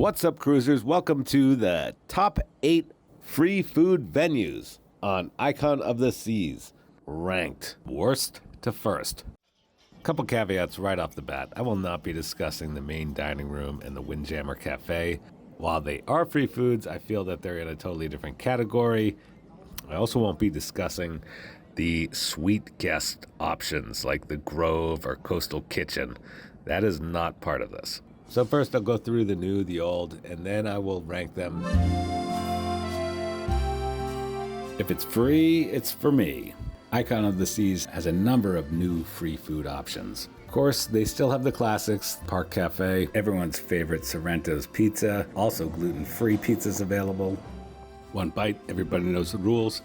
What's up, cruisers? Welcome to the top 8 free food venues on Icon of the Seas, ranked worst to first. Couple caveats right off the bat. I will not be discussing the main dining room and the Windjammer Cafe. While they are free foods, I feel that they're in a totally different category. I also won't be discussing the sweet guest options like the Grove or Coastal Kitchen. That is not part of this. So first I'll go through the new, the old, and then I will rank them. If it's free, it's for me. Icon of the Seas has a number of new free food options. Of course, they still have the classics, Park Cafe, everyone's favorite Sorrento's pizza, also gluten-free pizzas available. One bite, everybody knows the rules.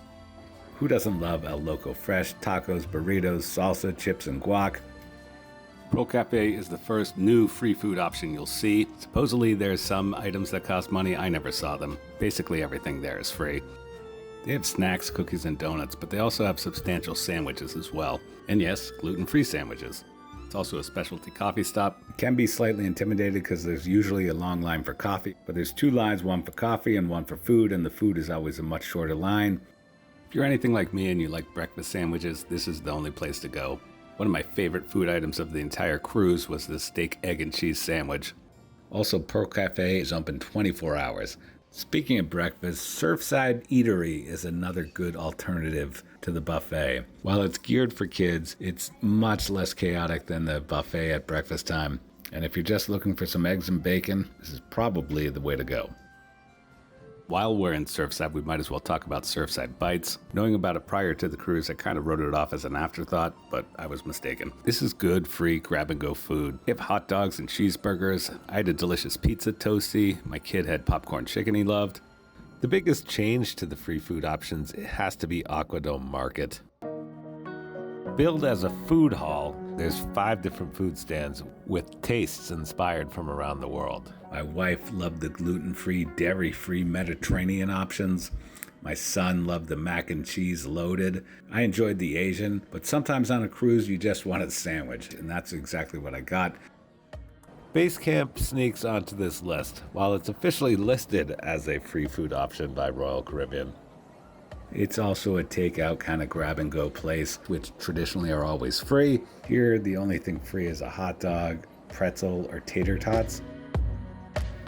Who doesn't love El Loco Fresh, tacos, burritos, salsa, chips, and guac? Pro Cafe is the first new free food option you'll see. Supposedly there's some items that cost money. I never saw them. Basically everything there is free. They have snacks, cookies, and donuts, but they also have substantial sandwiches as well. And yes, gluten-free sandwiches. It's also a specialty coffee stop. It can be slightly intimidated because there's usually a long line for coffee, but there's 2 lines, one for coffee and one for food, and the food is always a much shorter line. If you're anything like me and you like breakfast sandwiches, this is the only place to go. One of my favorite food items of the entire cruise was the steak, egg, and cheese sandwich. Also, Pearl Cafe is open 24 hours. Speaking of breakfast, Surfside Eatery is another good alternative to the buffet. While it's geared for kids, it's much less chaotic than the buffet at breakfast time. And if you're just looking for some eggs and bacon, this is probably the way to go. While we're in Surfside, we might as well talk about Surfside Bites. Knowing about it prior to the cruise, I kind of wrote it off as an afterthought, but I was mistaken. This is good, free, grab-and-go food. They have hot dogs and cheeseburgers. I had a delicious pizza toasty. My kid had popcorn chicken he loved. The biggest change to the free food options, it has to be Aquadome Market. Billed as a food hall, there's 5 different food stands with tastes inspired from around the world. My wife loved the gluten-free, dairy-free Mediterranean options. My son loved the mac and cheese loaded. I enjoyed the Asian, but sometimes on a cruise you just want a sandwich, and that's exactly what I got. Basecamp sneaks onto this list, while it's officially listed as a free food option by Royal Caribbean. It's also a takeout kind of grab-and-go place, which traditionally are always free. Here, the only thing free is a hot dog, pretzel, or tater tots.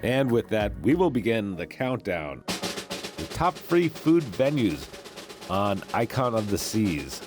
And with that, we will begin the countdown. The top free food venues on Icon of the Seas.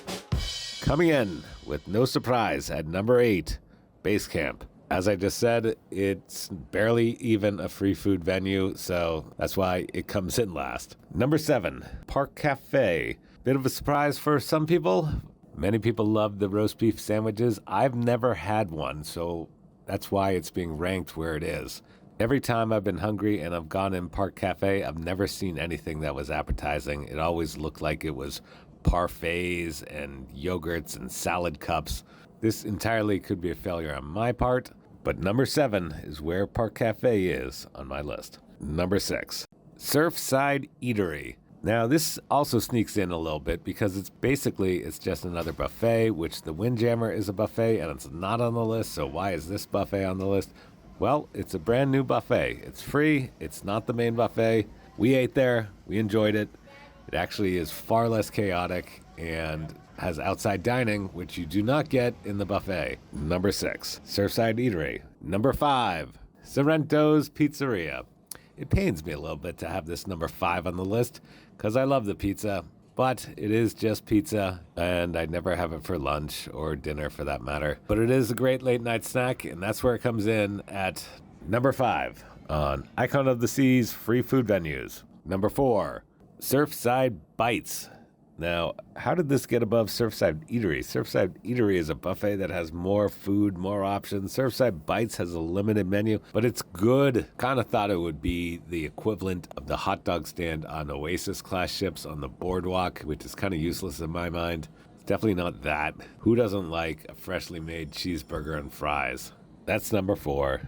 Coming in, with no surprise, at number 8, Basecamp. As I just said, it's barely even a free food venue, so that's why it comes in last. Number 7, Park Cafe. Bit of a surprise for some people. Many people love the roast beef sandwiches. I've never had one, so that's why it's being ranked where it is. Every time I've been hungry and I've gone in Park Cafe, I've never seen anything that was appetizing. It always looked like it was parfaits and yogurts and salad cups. This entirely could be a failure on my part. But number 7 is where Park Cafe is on my list. Number 6, Surfside Eatery. Now this also sneaks in a little bit because it's just another buffet, which the Windjammer is a buffet and it's not on the list, so why is this buffet on the list? Well, it's a brand new buffet. It's free, it's not the main buffet. We ate there, we enjoyed it. It actually is far less chaotic and has outside dining, which you do not get in the buffet. Number 6, Surfside Eatery. Number 5, Sorrento's Pizzeria. It pains me a little bit to have this number 5 on the list, because I love the pizza, but it is just pizza, and I never have it for lunch or dinner for that matter. But it is a great late night snack, and that's where it comes in at number 5 on Icon of the Seas free food venues. Number 4, Surfside Bites. Now, how did this get above Surfside Eatery? Surfside Eatery is a buffet that has more food, more options. Surfside Bites has a limited menu, but it's good. Kind of thought it would be the equivalent of the hot dog stand on Oasis-class ships on the boardwalk, which is kind of useless in my mind. It's definitely not that. Who doesn't like a freshly made cheeseburger and fries? That's number 4,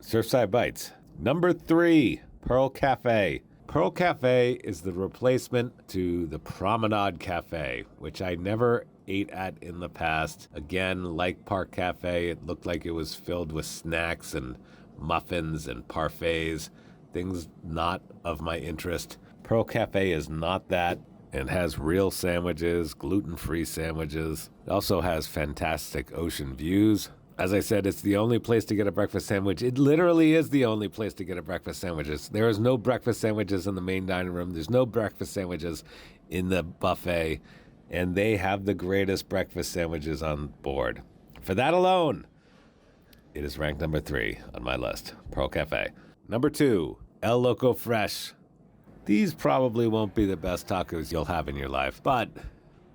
Surfside Bites. Number 3, Pearl Cafe. Pearl Cafe is the replacement to the Promenade Cafe, which I never ate at in the past. Again, like Park Cafe, it looked like it was filled with snacks and muffins and parfaits. things not of my interest. Pearl Cafe is not that, and has real sandwiches, gluten-free sandwiches. It also has fantastic ocean views. As I said, it's the only place to get a breakfast sandwich. It literally is the only place to get a breakfast sandwiches. There is no breakfast sandwiches in the main dining room. There's no breakfast sandwiches in the buffet. And they have the greatest breakfast sandwiches on board. For that alone, it is ranked number 3 on my list, Pearl Cafe. Number 2, El Loco Fresh. These probably won't be the best tacos you'll have in your life, but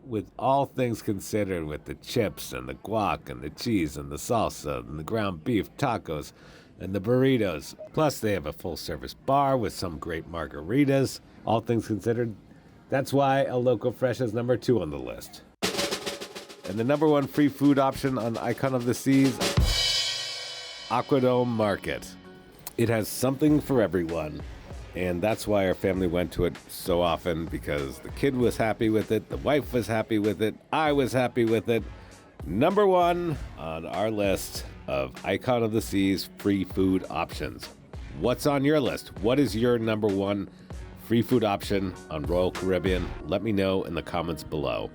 with all things considered, with the chips and the guac and the cheese and the salsa and the ground beef tacos and the burritos, plus they have a full-service bar with some great margaritas, all things considered, that's why El Loco Fresh is number 2 on the list. And the number 1 free food option on Icon of the Seas, Aquadome Market. It has something for everyone. And that's why our family went to it so often, because the kid was happy with it, the wife was happy with it, I was happy with it. Number 1 on our list of Icon of the Seas free food options. What's on your list? What is your number 1 free food option on Royal Caribbean? Let me know in the comments below.